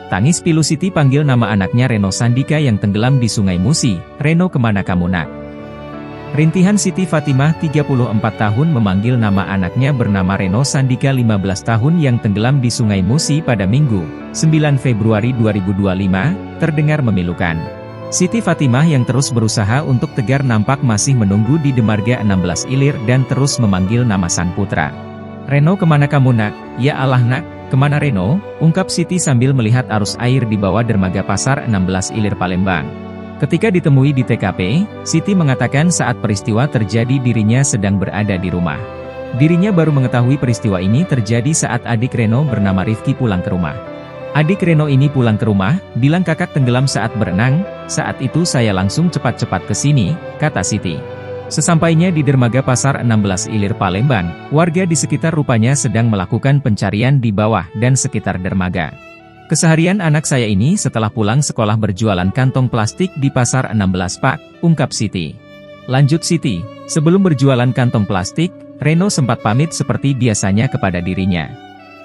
Tangis pilu Siti panggil nama anaknya Reno Sandika yang tenggelam di Sungai Musi. Reno, kemana kamu nak? Rintihan Siti Fatimah 34 tahun memanggil nama anaknya bernama Reno Sandika 15 tahun yang tenggelam di Sungai Musi pada Minggu, 9 Februari 2025, terdengar memilukan. Siti Fatimah yang terus berusaha untuk tegar nampak masih menunggu di dermaga 16 Ilir dan terus memanggil nama sang putra. Reno, kemana kamu nak? Ya Allah nak, kemana Reno? Ungkap Siti sambil melihat arus air di bawah dermaga Pasar 16 Ilir Palembang. Ketika ditemui di TKP, Siti mengatakan saat peristiwa terjadi dirinya sedang berada di rumah. Dirinya baru mengetahui peristiwa ini terjadi saat adik Reno bernama Rifki pulang ke rumah. Adik Reno ini pulang ke rumah, bilang kakak tenggelam saat berenang. Saat itu saya langsung cepat-cepat ke sini, kata Siti. Sesampainya di dermaga Pasar 16 Ilir Palembang, warga di sekitar rupanya sedang melakukan pencarian di bawah dan sekitar dermaga. Keseharian anak saya ini setelah pulang sekolah berjualan kantong plastik di Pasar 16 Pak, ungkap Siti. Lanjut Siti, sebelum berjualan kantong plastik, Reno sempat pamit seperti biasanya kepada dirinya.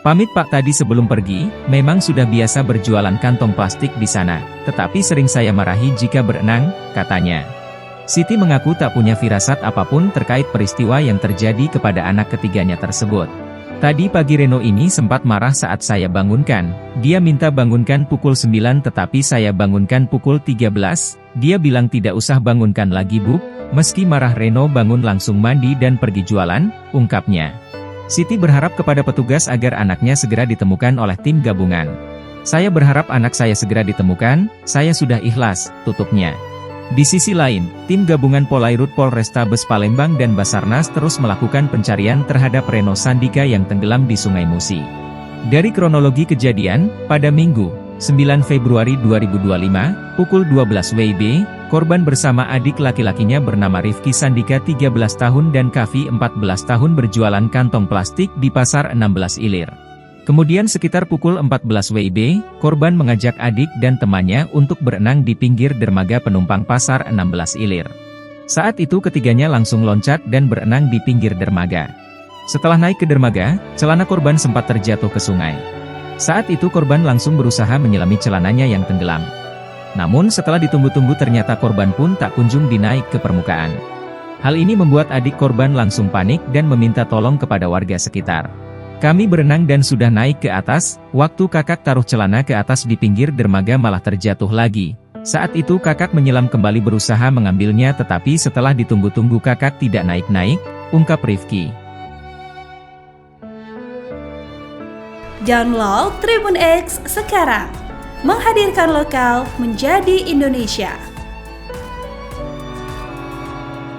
Pamit Pak tadi sebelum pergi, memang sudah biasa berjualan kantong plastik di sana, tetapi sering saya marahi jika berenang, katanya. Siti mengaku tak punya firasat apapun terkait peristiwa yang terjadi kepada anak ketiganya tersebut. Tadi pagi Reno ini sempat marah saat saya bangunkan. Dia minta bangunkan pukul 9 tetapi saya bangunkan pukul 13. Dia bilang tidak usah bangunkan lagi Bu. Meski marah Reno bangun langsung mandi dan pergi jualan, ungkapnya. Siti berharap kepada petugas agar anaknya segera ditemukan oleh tim gabungan. Saya berharap anak saya segera ditemukan, saya sudah ikhlas, tutupnya. Di sisi lain, tim gabungan Polairut Polrestabes Palembang dan Basarnas terus melakukan pencarian terhadap Reno Sandika yang tenggelam di Sungai Musi. Dari kronologi kejadian, pada Minggu, 9 Februari 2025, pukul 12 WIB, korban bersama adik laki-lakinya bernama Rifki Sandika 13 tahun dan Kavi 14 tahun berjualan kantong plastik di Pasar 16 Ilir. Kemudian sekitar pukul 14 WIB, korban mengajak adik dan temannya untuk berenang di pinggir dermaga penumpang Pasar 16 Ilir. Saat itu ketiganya langsung loncat dan berenang di pinggir dermaga. Setelah naik ke dermaga, celana korban sempat terjatuh ke sungai. Saat itu korban langsung berusaha menyelami celananya yang tenggelam. Namun setelah ditunggu-tunggu ternyata korban pun tak kunjung dinaik ke permukaan. Hal ini membuat adik korban langsung panik dan meminta tolong kepada warga sekitar. Kami berenang dan sudah naik ke atas, waktu kakak taruh celana ke atas di pinggir dermaga malah terjatuh lagi. Saat itu kakak menyelam kembali berusaha mengambilnya tetapi setelah ditunggu-tunggu kakak tidak naik-naik, ungkap Rifki. Download Tribun X sekarang, menghadirkan lokal menjadi Indonesia.